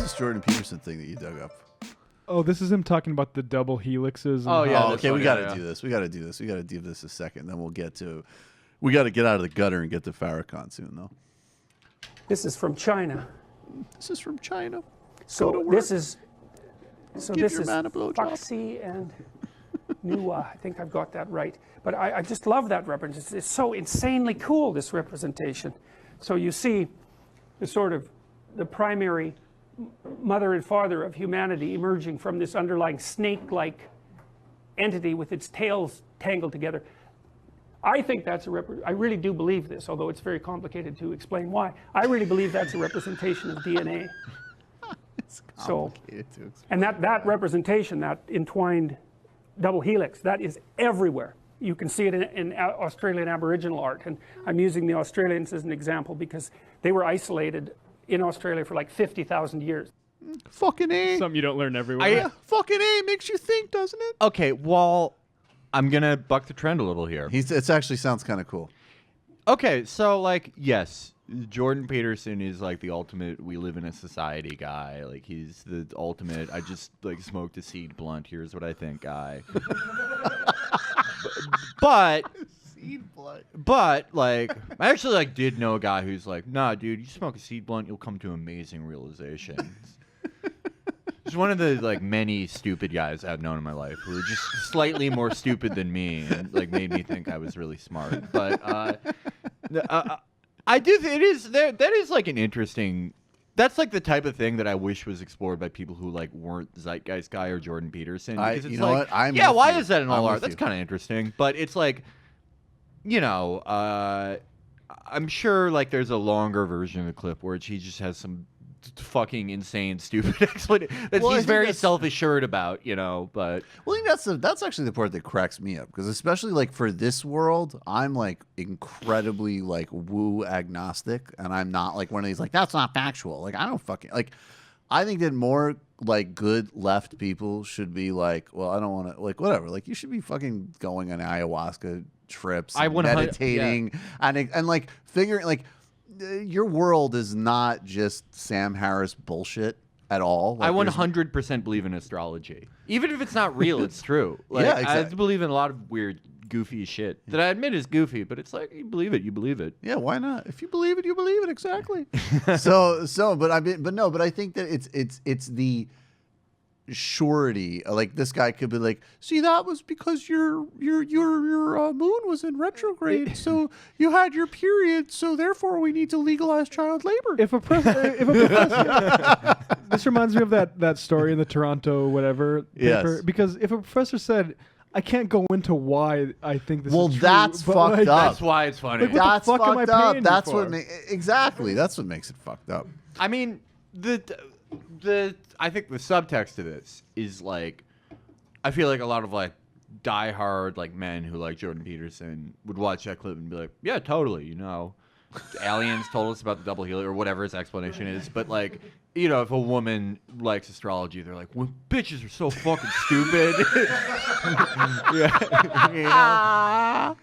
this Jordan Peterson thing that you dug up? Oh, this is him talking about the double helixes. And Okay, we got to do this. We got to do this. We got to do this a second. Then we'll get to. We got to get out of the gutter and get to Farrakhan soon, though. This is from China. This is from China. So this is. So Give this your is man a blowjob. Foxy and Nuwa. I think I've got that right. But I just love that representation. It's so insanely cool, this representation. So you see the sort of the primary mother and father of humanity emerging from this underlying snake-like entity with its tails tangled together. I think that's I really do believe this, although it's very complicated to explain why. I really believe that's a representation of DNA. It's complicated to explain. And that representation, that entwined double helix, that is everywhere. You can see it in Australian Aboriginal art, and I'm using the Australians as an example because they were isolated in Australia for like 50,000 years. Fucking A. Something you don't learn everywhere. Fucking A makes you think, doesn't it? Okay, well, I'm going to buck the trend a little here. It actually sounds kind of cool. Okay, so, like, yes, Jordan Peterson is, like, the ultimate we live in a society guy. Like, he's the ultimate, I just, like, smoked a seed blunt, here's what I think guy. But... But, like, I actually, like, did know a guy who's like, nah, dude, you smoke a seed blunt, you'll come to amazing realizations. He's one of the, like, many stupid guys I've known in my life who were just slightly more stupid than me and, like, made me think I was really smart. But, I do think that is, like, an interesting... That's, like, the type of thing that I wish was explored by people who, like, weren't Zeitgeist guy or Jordan Peterson. Because it's what? Why is that in all art? That's kind of interesting. But it's, like... You know, I'm sure like there's a longer version of the clip where he just has some fucking insane, stupid explanation that he's very self-assured about, you know. But well, I think that's actually the part that cracks me up because especially like for this world, I'm like incredibly like woo agnostic, and I'm not like one of these like that's not factual. Like I don't fucking like. I think that more like good left people should be like, well, I don't want to like whatever. Like you should be fucking going on ayahuasca trips, meditating, and like figuring like your world is not just Sam Harris bullshit at all. Like, I 100% believe in astrology, even if it's not real. It's true. Like, yeah, exactly. I believe in a lot of weird, goofy shit that I admit is goofy, but it's like you believe it, you believe it. Yeah, why not? If you believe it, you believe it. Exactly. but I think that it's the surety. Like this guy could be like, see, that was because your moon was in retrograde, so you had your period, so therefore we need to legalize child labor. If a professor, this reminds me of that story in the Toronto whatever paper, because if a professor said, I can't go into why I think this is true. Well, that's fucked up. That's why it's funny. Like, what the fuck am I paying you That's for? what exactly. That's what makes it fucked up. I mean, I think the subtext to this is like, I feel like a lot of like diehard like men who like Jordan Peterson would watch that clip and be like, yeah, totally, you know, aliens told us about the double helix or whatever his explanation is, but like, you know, if a woman likes astrology, they're like, well, bitches are so fucking stupid. Yeah, you know?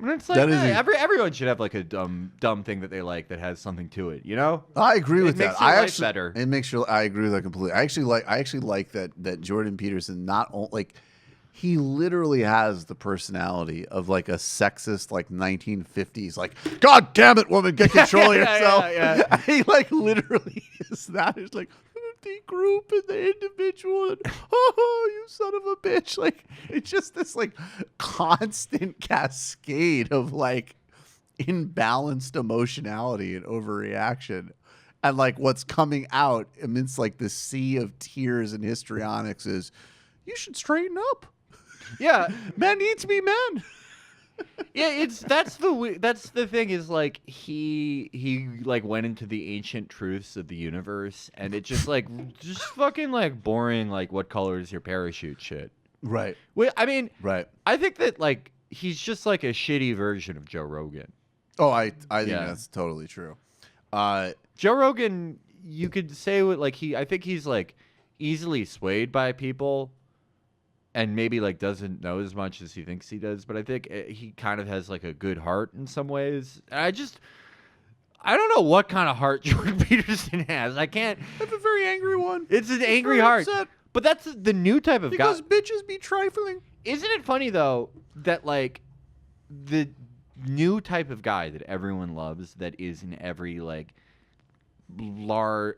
And it's like, everyone should have like a dumb thing that they like that has something to it, you know? I agree with that. I actually better. It makes your I agree with that completely. I actually like that Jordan Peterson not only like he literally has the personality of like a sexist like 1950s like God damn it, woman, get control of yourself. Yeah. He like literally is that. It's like the group and the individual and oh, you son of a bitch. Like it's just this like constant cascade of like imbalanced emotionality and overreaction. And like what's coming out amidst like the sea of tears and histrionics is you should straighten up. Yeah, men need to be men. Yeah, that's the thing is like he like went into the ancient truths of the universe and it just fucking like boring like what color is your parachute shit. Right. Well, I mean, right. I think that like he's just like a shitty version of Joe Rogan. Oh, I think that's totally true. Joe Rogan, you could say what like I think he's like easily swayed by people. And maybe like doesn't know as much as he thinks he does, but I think he kind of has like a good heart in some ways. And I don't know what kind of heart Jordan Peterson has. I can't. That's a very angry one. It's an angry very heart. upset. But that's the new type of guy. Because bitches be trifling. Isn't it funny though that like the new type of guy that everyone loves, that is in every like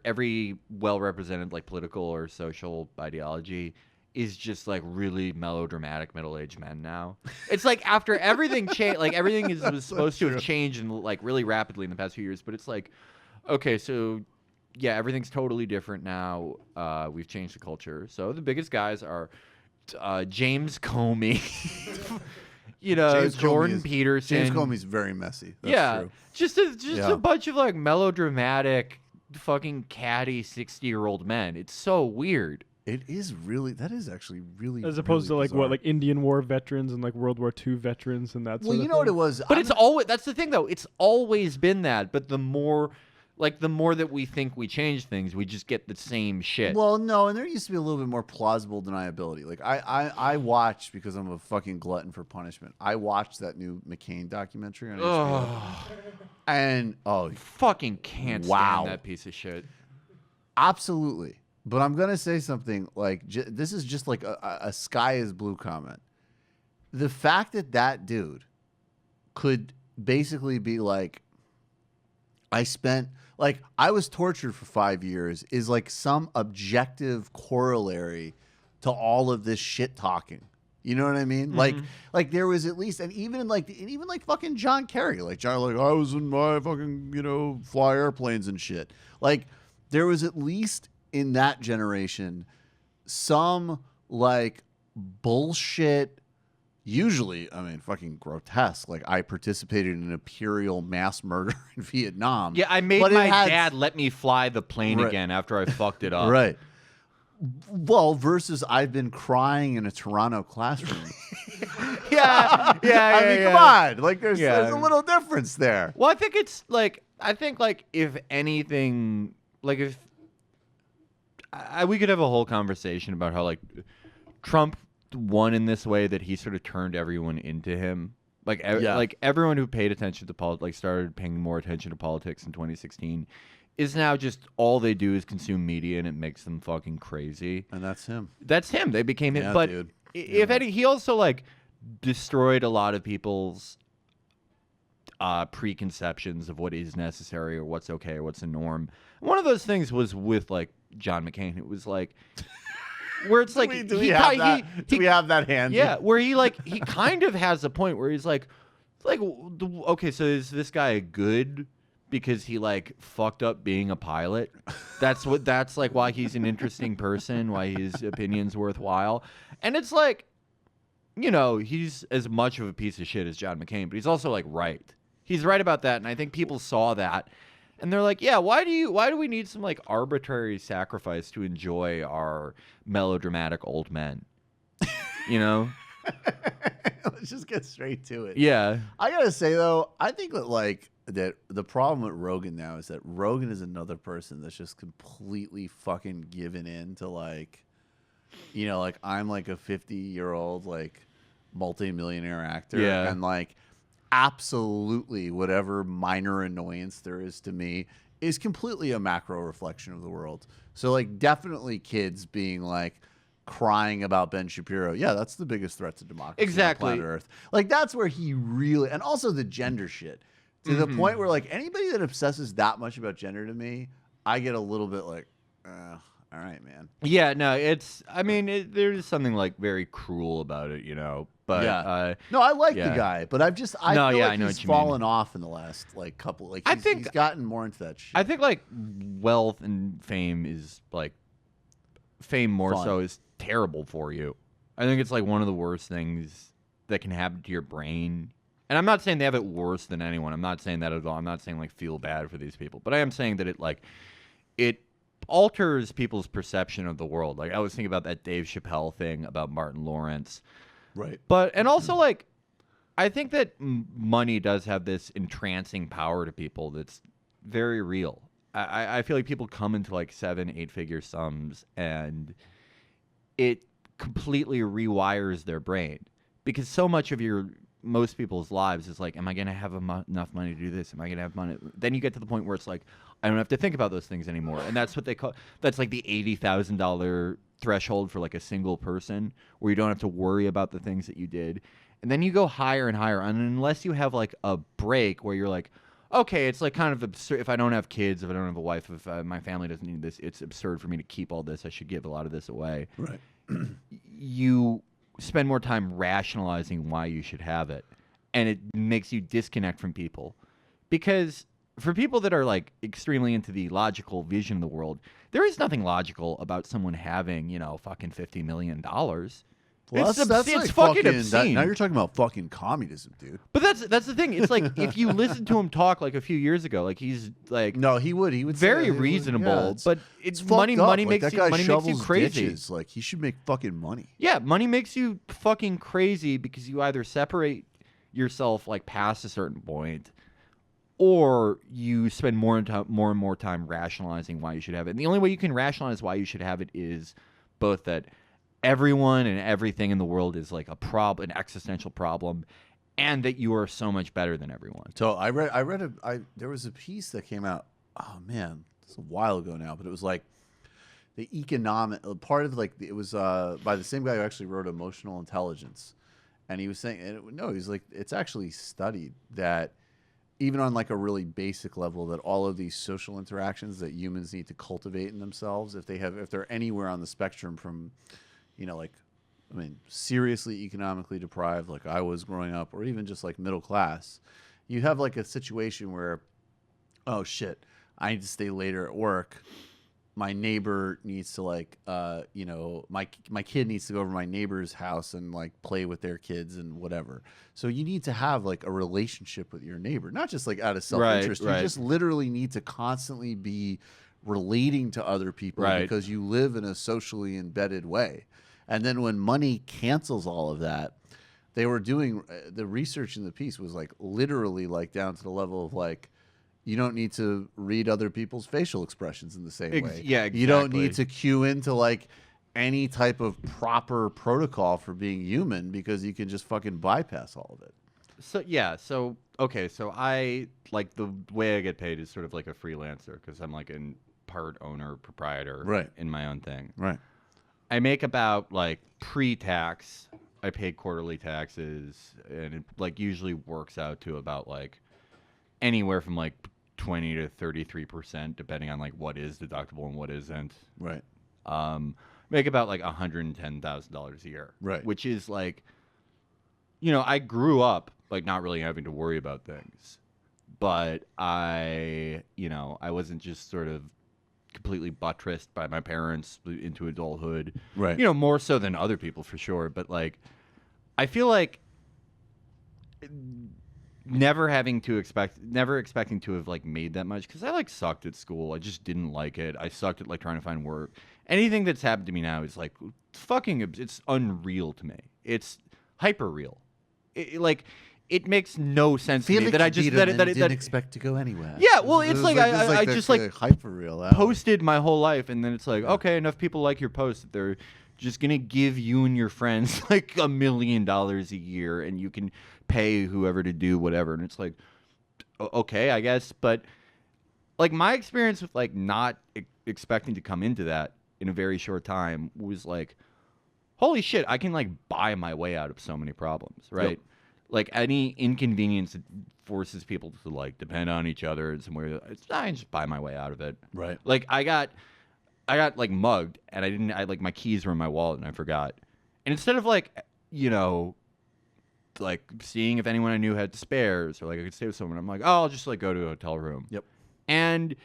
every well represented like political or social ideology, is just like really melodramatic middle-aged men now. It's like after everything changed, like everything was supposed to have changed and like really rapidly in the past few years, but it's like, okay, so yeah, everything's totally different now. We've changed the culture. So the biggest guys are James Comey, Jordan Peterson. James Comey's very messy. That's true. Just a bunch of like melodramatic, fucking catty 60-year-old men. It's so weird. It is really. That is actually really. As opposed really to like bizarre. what, like Indian War veterans and like World War II veterans and that. Well, you know what it was. But it's always, that's the thing though. It's always been that. But the more that we think we change things, we just get the same shit. Well, no, and there used to be a little bit more plausible deniability. Like I watched, because I'm a fucking glutton for punishment. I watched that new McCain documentary on HBO, and fucking can't stand that piece of shit. Absolutely. But I'm gonna say something like this is just like a sky is blue comment. The fact that dude could basically be like, I was tortured for 5 years is like some objective corollary to all of this shit talking. You know what I mean? Mm-hmm. Like there was at least, and even like fucking John Kerry, like I was in my fucking, fly airplanes and shit. Like there was at least in that generation some like bullshit, usually, I mean, fucking grotesque. Like, I participated in an imperial mass murder in Vietnam. Yeah, I made my dad let me fly the plane again after I fucked it up. Right. Well, versus I've been crying in a Toronto classroom. yeah. I mean, come on. Like, there's a little difference there. Well, I think if anything, like if we could have a whole conversation about how like Trump won in this way, that he sort of turned everyone into him. Like everyone who paid attention to politics, like started paying more attention to politics in 2016, is now just all they do is consume media, and it makes them fucking crazy. And that's him. That's him. They became him. Yeah, but dude. if any, he also like destroyed a lot of people's preconceptions of what is necessary or what's okay or what's the norm. One of those things was with like John McCain. It was like where it's like do we have that handy? Yeah, where he kind of has a point where he's like okay, so is this guy good because he like fucked up being a pilot? That's like why he's an interesting person, why his opinion's worthwhile. And it's like, he's as much of a piece of shit as John McCain, but he's also like right. He's right about that, and I think people saw that. And they're like, yeah, why do we need some like arbitrary sacrifice to enjoy our melodramatic old men? Let's just get straight to it. Yeah. I gotta say though, I think that the problem with Rogan now is that Rogan is another person that's just completely fucking given in to like I'm like a 50-year-old like multi-millionaire actor. Yeah. And like absolutely whatever minor annoyance there is to me is completely a macro reflection of the world. So like definitely kids being like crying about Ben Shapiro. Yeah, that's the biggest threat to democracy exactly. on planet Earth. Like that's where he really, and also the gender shit to the point where like anybody that obsesses that much about gender to me, I get a little bit like, all right, man. Yeah, no, there's something like very cruel about it, But yeah. No, I like the guy, but I feel like he's fallen off in the last like couple. Like he's gotten more into that shit. I think like wealth and fame is like fame more so is terrible for you. I think it's like one of the worst things that can happen to your brain. And I'm not saying they have it worse than anyone. I'm not saying that at all. I'm not saying like feel bad for these people, but I am saying that it alters people's perception of the world. Like I was thinking about that Dave Chappelle thing about Martin Lawrence. Right. And also like, I think that money does have this entrancing power to people that's very real. I feel like people come into like 7-8 figure sums and it completely rewires their brain because so much of your most people's lives is like, am I going to have enough money to do this? Am I going to have money? Then you get to the point where it's like, I don't have to think about those things anymore. And that's what they call, that's like the $80,000 threshold for like a single person, where you don't have to worry about the things that you did. And then you go higher and higher. And unless you have like a break where you're like, okay, it's like kind of absurd. If I don't have kids, if I don't have a wife, if my family doesn't need this, it's absurd for me to keep all this. I should give a lot of this away. Right. You spend more time rationalizing why you should have it. And it makes you disconnect from people. Because for people that are like extremely into the logical vision of the world, there is nothing logical about someone having, you know, fucking $50 million. Well, it's that's it's like fucking obscene. Now you're talking about fucking communism, dude. But that's the thing. It's like if you listen to him talk like a few years ago, like he's like No, he would very say, reasonable. But it's fucked money up. makes that you guy money makes you shovels crazy. Ditches. Like he should make fucking money. Yeah, money makes you fucking crazy because you either separate yourself like past a certain point, or you spend more and more time rationalizing why you should have it. And the only way you can rationalize why you should have it is both that everyone and everything in the world is like an existential problem, and that you are so much better than everyone. So there was a piece that came out. Oh man, it's a while ago now, but it was like the economic part of like it was by the same guy who actually wrote Emotional Intelligence, and he was saying he's like it's actually studied that even on like a really basic level that all of these social interactions that humans need to cultivate in themselves, if they're anywhere on the spectrum from, you know, like, I mean, seriously economically deprived, like I was growing up, or even just like middle class, you have like a situation where, oh shit, I need to stay later at work. My neighbor needs to like, you know, my kid needs to go over to my neighbor's house and like play with their kids and whatever. So you need to have like a relationship with your neighbor, not just like out of self-interest. Right. You just literally need to constantly be relating to other people because you live in a socially embedded way. And then when money cancels all of that, they were doing the research in the piece was like literally like down to the level of like, you don't need to read other people's facial expressions in the same way. Yeah, exactly. You don't need to cue into like any type of proper protocol for being human because you can just fucking bypass all of it. So okay, so I like the way I get paid is sort of like a freelancer because I'm like a part owner proprietor in my own thing. Right. I make about like pre-tax, I pay quarterly taxes, and it like usually works out to about like anywhere from like 20 to 33%, depending on like what is deductible and what isn't. Right. Make about like $110,000 a year. Right. Which is like, you know, I grew up like not really having to worry about things, but I wasn't just sort of completely buttressed by my parents into adulthood. Right. You know, more so than other people for sure. But like, I feel like never expecting to have like made that much, because I like sucked at school. I just didn't like it. I sucked at like trying to find work. Anything that's happened to me now is like it's unreal to me. It's hyper real. It makes no sense to me that I just didn't expect to go anywhere. Yeah, well, it's like I just like hyper real posted my whole life, and then it's like, okay, enough people like your post that they're just gonna give you and your friends like $1 million a year, and you can pay whoever to do whatever. And it's like, okay, I guess. But like my experience with like not expecting to come into that in a very short time was like, holy shit, I can like buy my way out of so many problems, right? Yep. Like any inconvenience that forces people to like depend on each other in some way, I can just buy my way out of it. Right. Like I got like mugged, and I like my keys were in my wallet and I forgot. And instead of like, you know, like seeing if anyone I knew had spares or like I could stay with someone, I'm like, oh, I'll just like go to a hotel room. Yep. And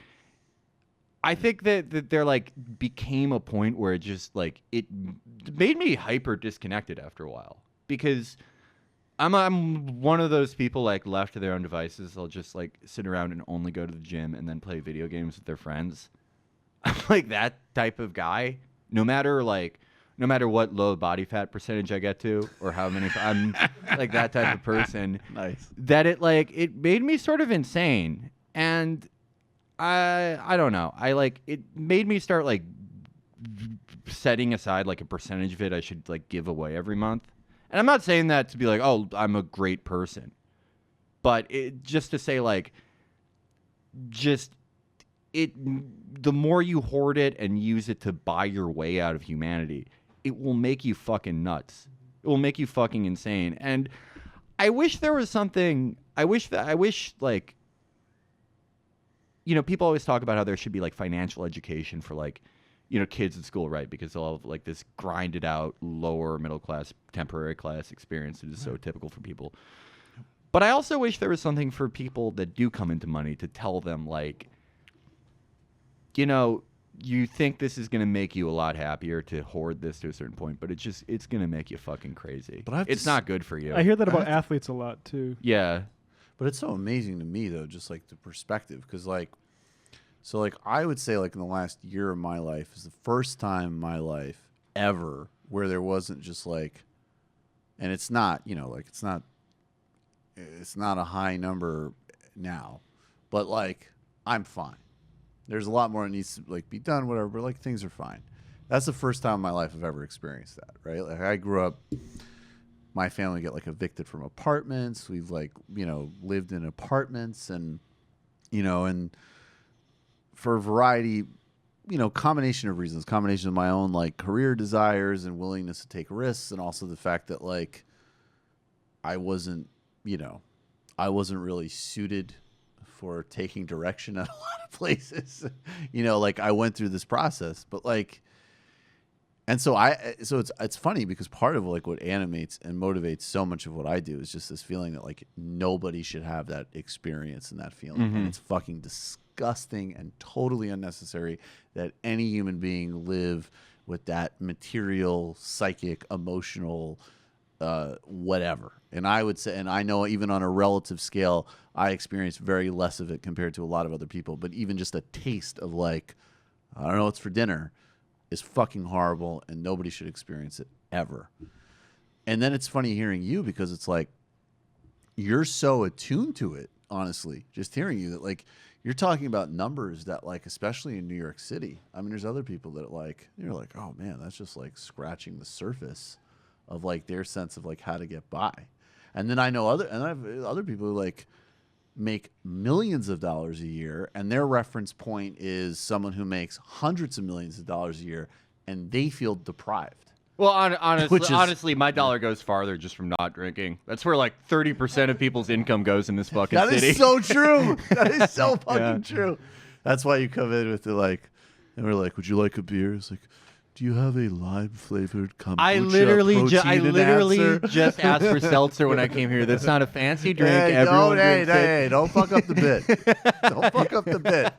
I think that there like became a point where it just like it made me hyper disconnected after a while, because I'm one of those people like left to their own devices. They'll just like sit around and only go to the gym and then play video games with their friends. I'm like that type of guy. No matter what low body fat percentage I get to, or how many, I'm like that type of person. Nice. That it made me sort of insane, and I don't know. It made me start like setting aside like a percentage of it I should like give away every month. And I'm not saying that to be like, oh, I'm a great person. But just to say, like, the more you hoard it and use it to buy your way out of humanity, it will make you fucking nuts. It will make you fucking insane. And I wish there was something, I wish like, you know, people always talk about how there should be like financial education for like, you know, kids in school, right? Because they'll have like this grinded out lower middle class, temporary class experience that is so typical for people. But I also wish there was something for people that do come into money to tell them, like, you know, you think this is going to make you a lot happier to hoard this to a certain point, but it's going to make you fucking crazy. But it's not good for you. I hear that about athletes a lot too. Yeah. But it's so amazing to me though, just like the perspective, because like, so like I would say like in the last year of my life is the first time in my life ever where there wasn't just like, and it's not, you know, like it's not a high number now, but like I'm fine. There's a lot more that needs to like be done, whatever, but like things are fine. That's the first time in my life I've ever experienced that, right? Like I grew up, my family got like evicted from apartments. We've like, you know, lived in apartments and, you know, and for a variety, you know, combination of reasons, combination of my own like career desires and willingness to take risks. And also the fact that like, I wasn't really suited for taking direction at a lot of places, you know, like I went through this process, but like, and so it's funny because part of like what animates and motivates so much of what I do is just this feeling that like nobody should have that experience and that feeling. And it's fucking disgusting and totally unnecessary that any human being live with that material, psychic, emotional, whatever. And I would say, and I know even on a relative scale, I experienced very less of it compared to a lot of other people, but even just a taste of like, I don't know what's for dinner is fucking horrible and nobody should experience it ever. And then it's funny hearing you because it's like, you're so attuned to it, honestly, just hearing you that like, you're talking about numbers that like, especially in New York City, I mean, there's other people that like, you're like, oh man, that's just like scratching the surface of like their sense of like how to get by. And then I know I have other people who like make millions of dollars a year and their reference point is someone who makes hundreds of millions of dollars a year and they feel deprived. Well, honestly, my dollar goes farther just from not drinking. That's where like 30% of people's income goes in this fucking city. That is so true. That is so fucking true. That's why you come in with the like, and we're like, would you like a beer? It's like, do you have a lime-flavored kombucha I literally enhancer? just asked for seltzer when I came here. That's not a fancy drink. Hey, Everyone drinks it. don't fuck up the bit. Don't fuck up the bit.